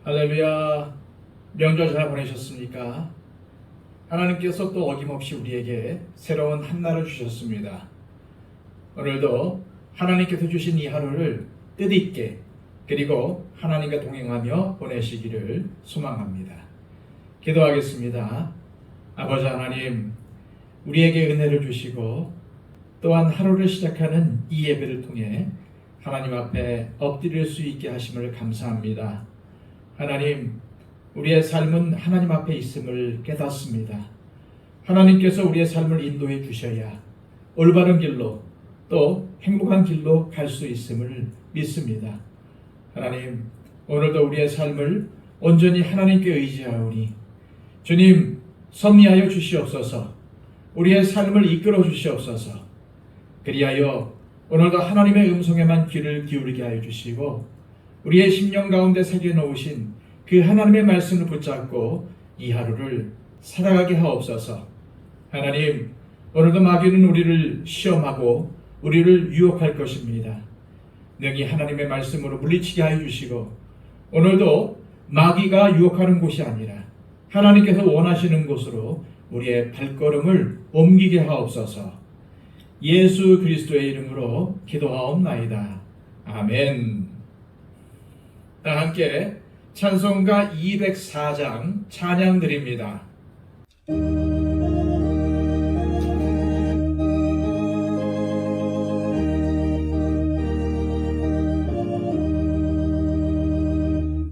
할렐루야. 명절 잘 보내셨습니까? 하나님께서 또 어김없이 우리에게 새로운 한날을 주셨습니다. 오늘도 하나님께서 주신 이 하루를 뜻있게 그리고 하나님과 동행하며 보내시기를 소망합니다. 기도하겠습니다. 아버지 하나님, 우리에게 은혜를 주시고 또한 하루를 시작하는 이 예배를 통해 하나님 앞에 엎드릴 수 있게 하심을 감사합니다. 하나님, 우리의 삶은 하나님 앞에 있음을 깨닫습니다. 하나님께서 우리의 삶을 인도해 주셔야 올바른 길로 또 행복한 길로 갈 수 있음을 믿습니다. 하나님, 오늘도 우리의 삶을 온전히 하나님께 의지하오니 주님, 섭리하여 주시옵소서. 우리의 삶을 이끌어 주시옵소서. 그리하여 오늘도 하나님의 음성에만 귀를 기울이게 하여 주시고 우리의 심령 가운데 새겨놓으신 그 하나님의 말씀을 붙잡고 이 하루를 살아가게 하옵소서. 하나님, 오늘도 마귀는 우리를 시험하고 우리를 유혹할 것입니다. 능히 하나님의 말씀으로 물리치게 하여 주시고 오늘도 마귀가 유혹하는 곳이 아니라 하나님께서 원하시는 곳으로 우리의 발걸음을 옮기게 하옵소서. 예수 그리스도의 이름으로 기도하옵나이다. 아멘. 다 함께 찬송가 204장 찬양 드립니다.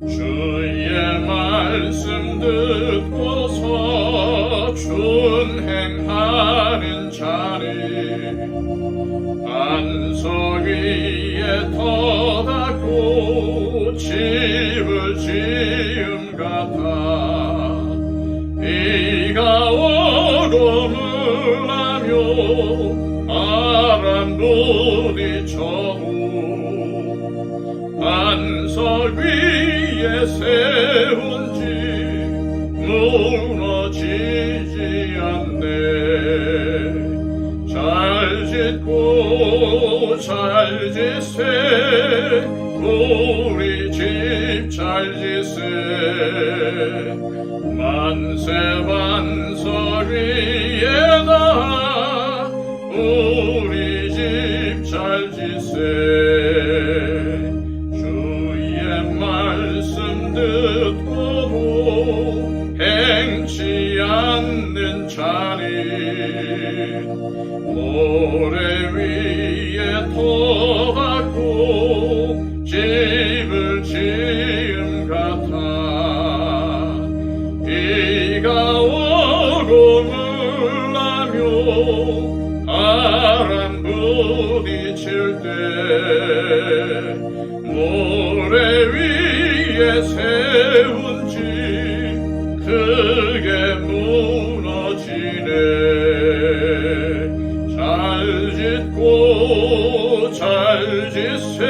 주의 말씀 듣고서 준행하는 자리 반석 위에 터닫고 집을 지음 같아 비가 오고 물하며 바람 부딪혀도 반석 위에 세운 집 무너지지 않네. 잘 짓고 잘 지세 우리 집 잘 지세 만세 반석 위에다 우리 집 잘 지세 주의 말씀 듣고도 행치 않는 자니 모래 위에 터받고 집을 지음 같아 비가 오고 물나며 바람 부딪힐 때 모래 위에 세운 집 크게 무너지네. 잘 짓고 잘 지세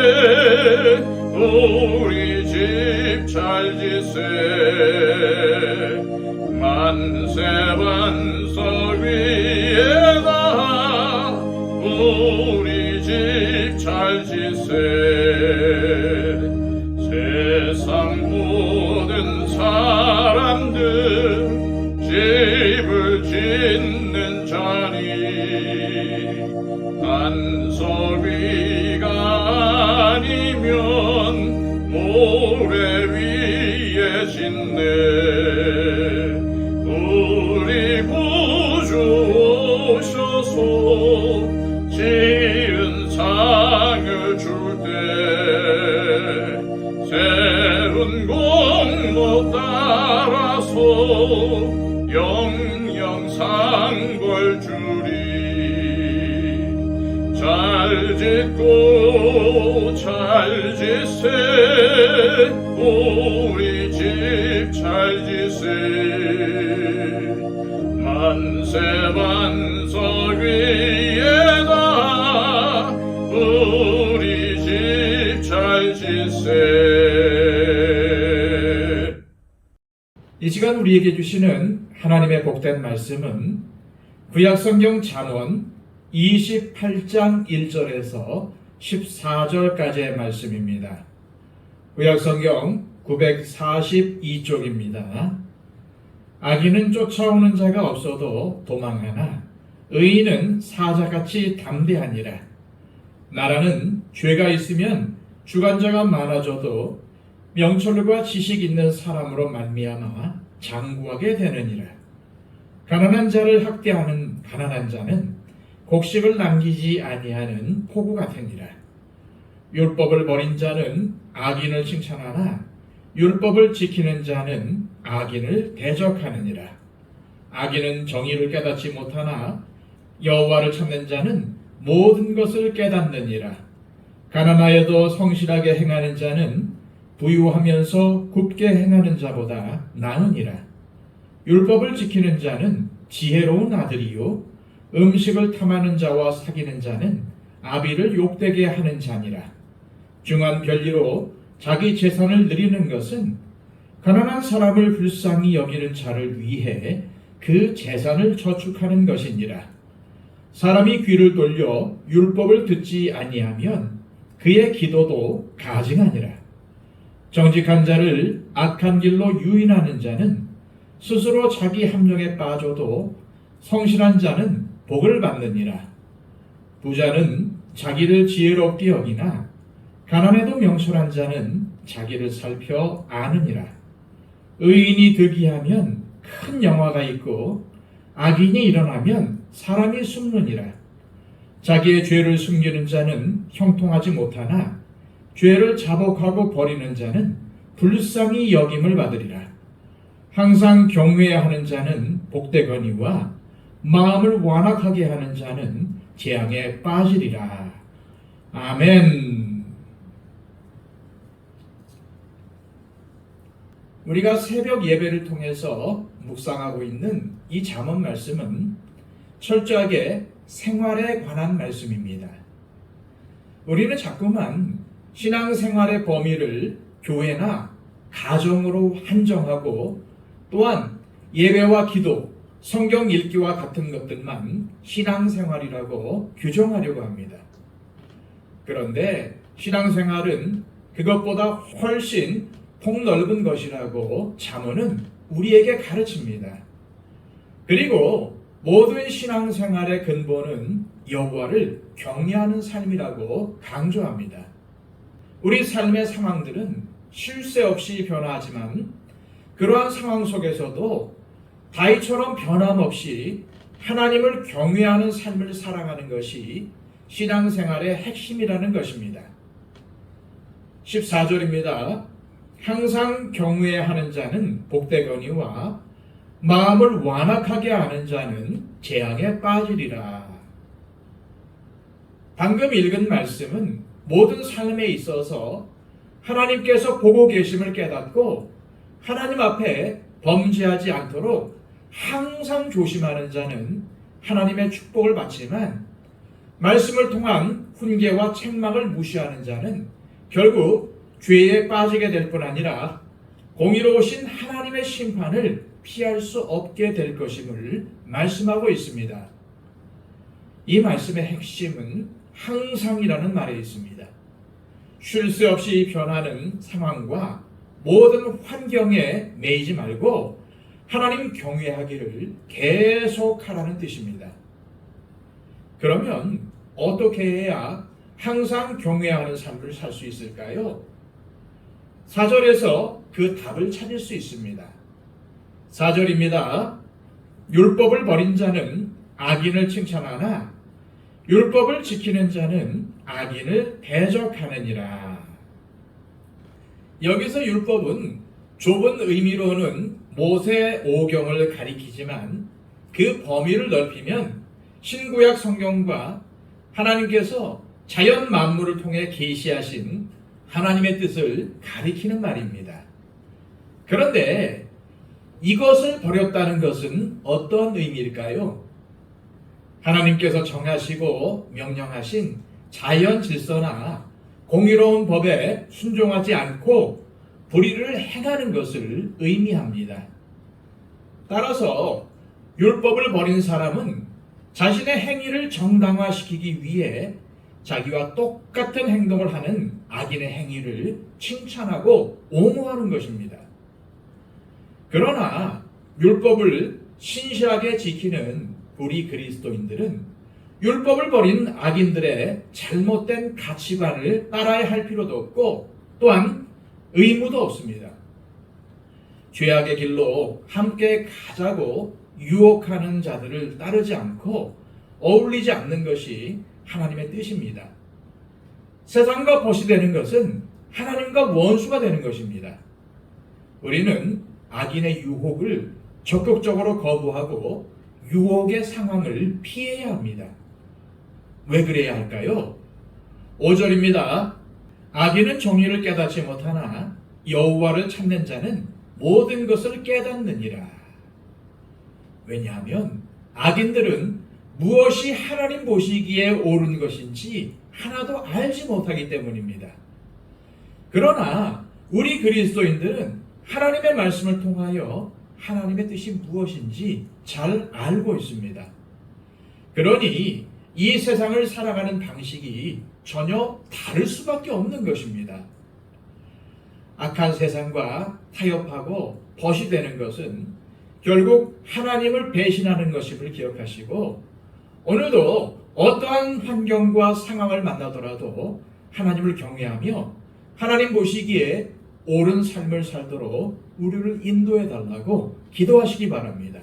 우리 집 잘 지세 만세 반석 위에다 우리 집 잘 지세 세상 모든 사람들 집을 짓는 자니 반석 위가 아니면 모래 위에 짓네. 우리 구주 오셔서 지은 상을 줄 때 세운 공로 따라서 영영상벌 주리. 잘 짓고 잘 지세 우리 집 잘 지세 만세 반석 위에다 우리 집 잘 지세. 이 시간 우리에게 주시는 하나님의 복된 말씀은 구약성경 잠언 28장 1절에서 14절까지의 말씀입니다. 구약성경 942쪽입니다. 악인은 쫓아오는 자가 없어도 도망하나 의인은 사자같이 담대하니라. 나라는 죄가 있으면 주관자가 많아져도 명철과 지식 있는 사람으로 말미암아 장구하게 되느니라. 가난한 자를 학대하는 가난한 자는 곡식을 남기지 아니하는 포구 같으니라. 율법을 버린 자는 악인을 칭찬하나 율법을 지키는 자는 악인을 대적하느니라. 악인은 정의를 깨닫지 못하나 여호와를 찾는 자는 모든 것을 깨닫느니라. 가난하여도 성실하게 행하는 자는 부유하면서 굽게 행하는 자보다 나으니라. 율법을 지키는 자는 지혜로운 아들이요 음식을 탐하는 자와 사귀는 자는 아비를 욕되게 하는 자니라. 중한 별리로 자기 재산을 누리는 것은 가난한 사람을 불쌍히 여기는 자를 위해 그 재산을 저축하는 것이니라. 사람이 귀를 돌려 율법을 듣지 아니하면 그의 기도도 가증하니라. 정직한 자를 악한 길로 유인하는 자는 스스로 자기 함정에 빠져도 성실한 자는 복을 받느니라. 부자는 자기를 지혜롭게 여기나 가난해도 명철한 자는 자기를 살펴 아느니라. 의인이 득이하면 큰 영화가 있고 악인이 일어나면 사람이 숨느니라. 자기의 죄를 숨기는 자는 형통하지 못하나 죄를 자복하고 버리는 자는 불쌍히 여김을 받으리라. 항상 경외하는 자는 복되거니와 마음을 완악하게 하는 자는 재앙에 빠지리라. 아멘. 우리가 새벽 예배를 통해서 묵상하고 있는 이 잠언 말씀은 철저하게 생활에 관한 말씀입니다. 우리는 자꾸만 신앙생활의 범위를 교회나 가정으로 한정하고 또한 예배와 기도, 성경 읽기와 같은 것들만 신앙생활이라고 규정하려고 합니다. 그런데 신앙생활은 그것보다 훨씬 폭넓은 것이라고 잠언은 우리에게 가르칩니다. 그리고 모든 신앙생활의 근본은 여호와를 경외하는 삶이라고 강조합니다. 우리 삶의 상황들은 쉴 새 없이 변화하지만 그러한 상황 속에서도 다윗처럼 변함없이 하나님을 경외하는 삶을 살아가는 것이 신앙생활의 핵심이라는 것입니다. 14절입니다. 항상 경외하는 자는 복되거니와 마음을 완악하게 하는 자는 재앙에 빠지리라. 방금 읽은 말씀은 모든 삶에 있어서 하나님께서 보고 계심을 깨닫고 하나님 앞에 범죄하지 않도록 항상 조심하는 자는 하나님의 축복을 받지만 말씀을 통한 훈계와 책망을 무시하는 자는 결국 죄에 빠지게 될 뿐 아니라 공의로우신 하나님의 심판을 피할 수 없게 될 것임을 말씀하고 있습니다. 이 말씀의 핵심은 항상이라는 말에 있습니다. 쉴 새 없이 변하는 상황과 모든 환경에 매이지 말고 하나님 경외하기를 계속하라는 뜻입니다. 그러면 어떻게 해야 항상 경외하는 삶을 살 수 있을까요? 4절에서 그 답을 찾을 수 있습니다. 4절입니다. 율법을 버린 자는 악인을 칭찬하나 율법을 지키는 자는 악인을 대적하느니라. 여기서 율법은 좁은 의미로는 모세 오경을 가리키지만 그 범위를 넓히면 신구약 성경과 하나님께서 자연 만물을 통해 계시하신 하나님의 뜻을 가리키는 말입니다. 그런데 이것을 버렸다는 것은 어떤 의미일까요? 하나님께서 정하시고 명령하신 자연 질서나 공의로운 법에 순종하지 않고 불의를 행하는 것을 의미합니다. 따라서 율법을 버린 사람은 자신의 행위를 정당화시키기 위해 자기와 똑같은 행동을 하는 악인의 행위를 칭찬하고 옹호하는 것입니다. 그러나 율법을 신실하게 지키는 우리 그리스도인들은 율법을 버린 악인들의 잘못된 가치관을 따라야 할 필요도 없고 또한 의무도 없습니다. 죄악의 길로 함께 가자고 유혹하는 자들을 따르지 않고 어울리지 않는 것이 하나님의 뜻입니다. 세상과 벗이 되는 것은 하나님과 원수가 되는 것입니다. 우리는 악인의 유혹을 적극적으로 거부하고 유혹의 상황을 피해야 합니다. 왜 그래야 할까요? 5절입니다. 악인은 정의를 깨닫지 못하나 여호와를 찾는 자는 모든 것을 깨닫느니라. 왜냐하면 악인들은 무엇이 하나님 보시기에 옳은 것인지 하나도 알지 못하기 때문입니다. 그러나 우리 그리스도인들은 하나님의 말씀을 통하여 하나님의 뜻이 무엇인지 잘 알고 있습니다. 그러니 이 세상을 살아가는 방식이 전혀 다를 수밖에 없는 것입니다. 악한 세상과 타협하고 벗이 되는 것은 결국 하나님을 배신하는 것임을 기억하시고 오늘도 어떠한 환경과 상황을 만나더라도 하나님을 경외하며 하나님 보시기에 옳은 삶을 살도록 우리를 인도해 달라고 기도하시기 바랍니다.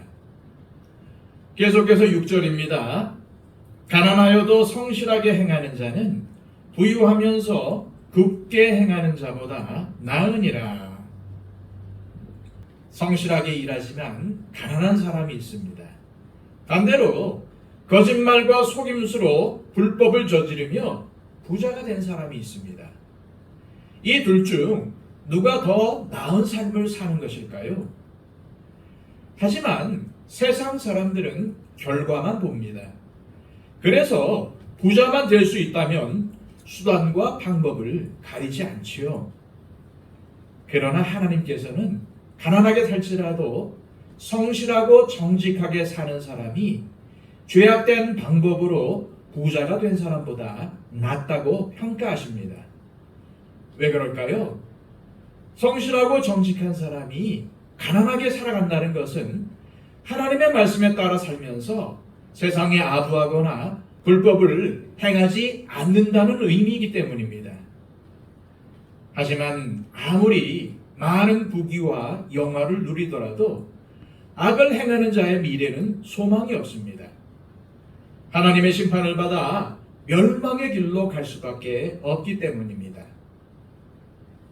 계속해서 6절입니다. 가난하여도 성실하게 행하는 자는 부유하면서 굽게 행하는 자보다 나으니라. 성실하게 일하지만 가난한 사람이 있습니다. 반대로 거짓말과 속임수로 불법을 저지르며 부자가 된 사람이 있습니다. 이 둘 중 누가 더 나은 삶을 사는 것일까요? 하지만 세상 사람들은 결과만 봅니다. 그래서 부자만 될 수 있다면 수단과 방법을 가리지 않지요. 그러나 하나님께서는 가난하게 살지라도 성실하고 정직하게 사는 사람이 죄악된 방법으로 부자가 된 사람보다 낫다고 평가하십니다. 왜 그럴까요? 성실하고 정직한 사람이 가난하게 살아간다는 것은 하나님의 말씀에 따라 살면서 세상에 아부하거나 불법을 행하지 않는다는 의미이기 때문입니다. 하지만 아무리 많은 부귀와 영화를 누리더라도 악을 행하는 자의 미래는 소망이 없습니다. 하나님의 심판을 받아 멸망의 길로 갈 수밖에 없기 때문입니다.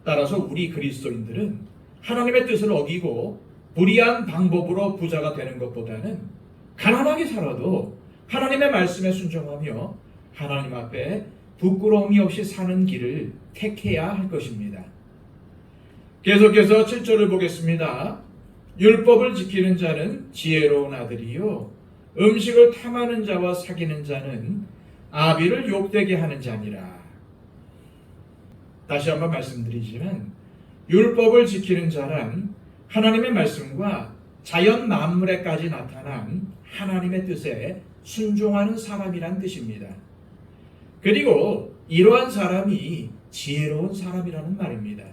따라서 우리 그리스도인들은 하나님의 뜻을 어기고 불의한 방법으로 부자가 되는 것보다는 가난하게 살아도 하나님의 말씀에 순종하며 하나님 앞에 부끄러움이 없이 사는 길을 택해야 할 것입니다. 계속해서 7절을 보겠습니다. 율법을 지키는 자는 지혜로운 아들이요 음식을 탐하는 자와 사귀는 자는 아비를 욕되게 하는 자니라. 다시 한번 말씀드리지만 율법을 지키는 자란 하나님의 말씀과 자연 만물에까지 나타난 하나님의 뜻에 순종하는 사람이란 뜻입니다. 그리고 이러한 사람이 지혜로운 사람이라는 말입니다.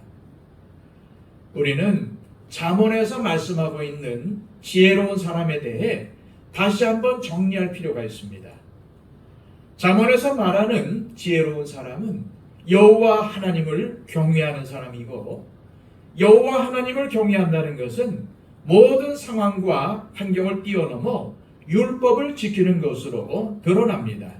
우리는 잠언에서 말씀하고 있는 지혜로운 사람에 대해 다시 한번 정리할 필요가 있습니다. 잠언에서 말하는 지혜로운 사람은 여호와 하나님을 경외하는 사람이고 여호와 하나님을 경외한다는 것은 모든 상황과 환경을 뛰어넘어 율법을 지키는 것으로 드러납니다.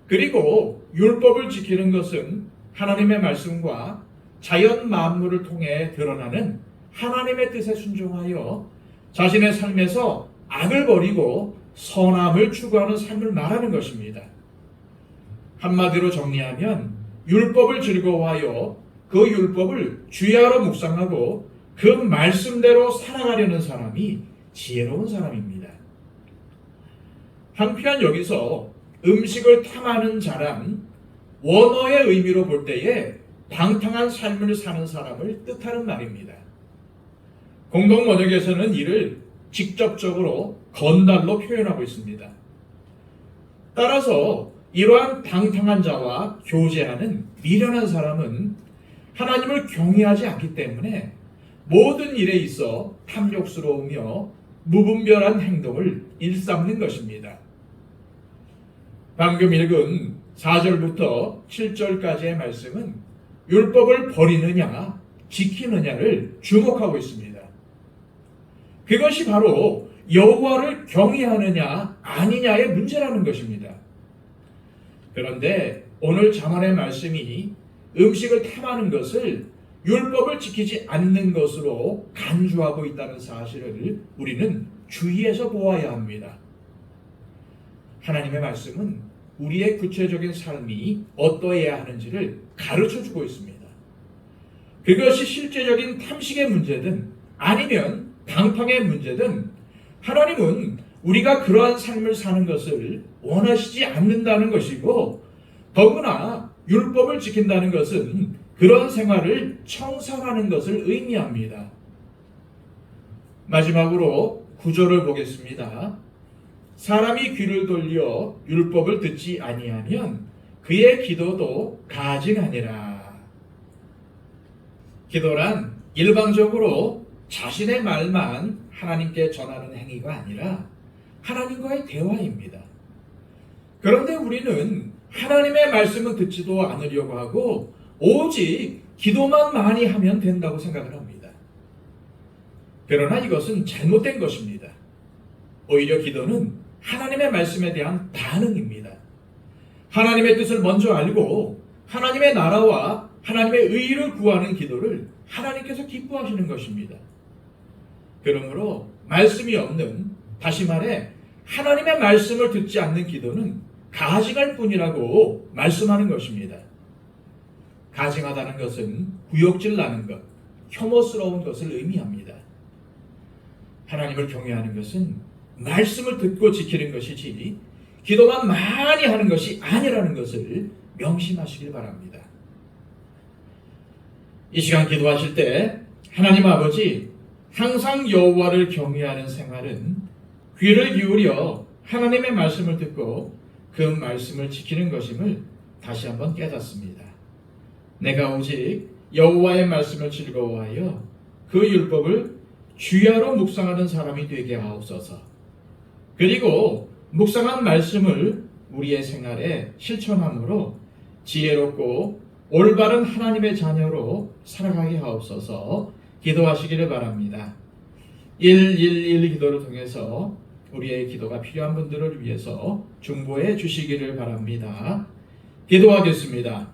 그리고 율법을 지키는 것은 하나님의 말씀과 자연 만물을 통해 드러나는 하나님의 뜻에 순종하여 자신의 삶에서 악을 버리고 선함을 추구하는 삶을 말하는 것입니다. 한마디로 정리하면 율법을 즐거워하여 그 율법을 주야로 묵상하고 그 말씀대로 살아가려는 사람이 지혜로운 사람입니다. 한편 여기서 음식을 탐하는 자란 원어의 의미로 볼 때에 방탕한 삶을 사는 사람을 뜻하는 말입니다. 공동 번역에서는 이를 직접적으로 건달로 표현하고 있습니다. 따라서 이러한 방탕한 자와 교제하는 미련한 사람은 하나님을 경외하지 않기 때문에 모든 일에 있어 탐욕스러우며 무분별한 행동을 일삼는 것입니다. 방금 읽은 4절부터 7절까지의 말씀은 율법을 버리느냐 지키느냐를 주목하고 있습니다. 그것이 바로 여호와를 경외하느냐 아니냐의 문제라는 것입니다. 그런데 오늘 잠언의 말씀이 음식을 탐하는 것을 율법을 지키지 않는 것으로 간주하고 있다는 사실을 우리는 주의해서 보아야 합니다. 하나님의 말씀은 우리의 구체적인 삶이 어떠해야 하는지를 가르쳐주고 있습니다. 그것이 실제적인 탐식의 문제든 아니면 방탕의 문제든 하나님은 우리가 그러한 삶을 사는 것을 원하시지 않는다는 것이고, 더구나 율법을 지킨다는 것은 그런 생활을 청산하는 것을 의미합니다. 마지막으로 9절을 보겠습니다. 사람이 귀를 돌려 율법을 듣지 아니하면 그의 기도도 가증하니라. 기도란 일방적으로 자신의 말만 하나님께 전하는 행위가 아니라 하나님과의 대화입니다. 그런데 우리는 하나님의 말씀은 듣지도 않으려고 하고 오직 기도만 많이 하면 된다고 생각을 합니다. 그러나 이것은 잘못된 것입니다. 오히려 기도는 하나님의 말씀에 대한 반응입니다. 하나님의 뜻을 먼저 알고 하나님의 나라와 하나님의 의를 구하는 기도를 하나님께서 기뻐하시는 것입니다. 그러므로 말씀이 없는, 다시 말해 하나님의 말씀을 듣지 않는 기도는 가증할 뿐이라고 말씀하는 것입니다. 가증하다는 것은 구역질 나는 것, 혐오스러운 것을 의미합니다. 하나님을 경외하는 것은 말씀을 듣고 지키는 것이지 기도만 많이 하는 것이 아니라는 것을 명심하시길 바랍니다. 이 시간 기도하실 때 하나님 아버지, 항상 여호와를 경외하는 생활은 귀를 기울여 하나님의 말씀을 듣고 그 말씀을 지키는 것임을 다시 한번 깨닫습니다. 내가 오직 여호와의 말씀을 즐거워하여 그 율법을 주야로 묵상하는 사람이 되게 하옵소서. 그리고 묵상한 말씀을 우리의 생활에 실천함으로 지혜롭고 올바른 하나님의 자녀로 살아가게 하옵소서. 기도하시기를 바랍니다. 111 기도를 통해서 우리의 기도가 필요한 분들을 위해서 중보해 주시기를 바랍니다. 기도하겠습니다.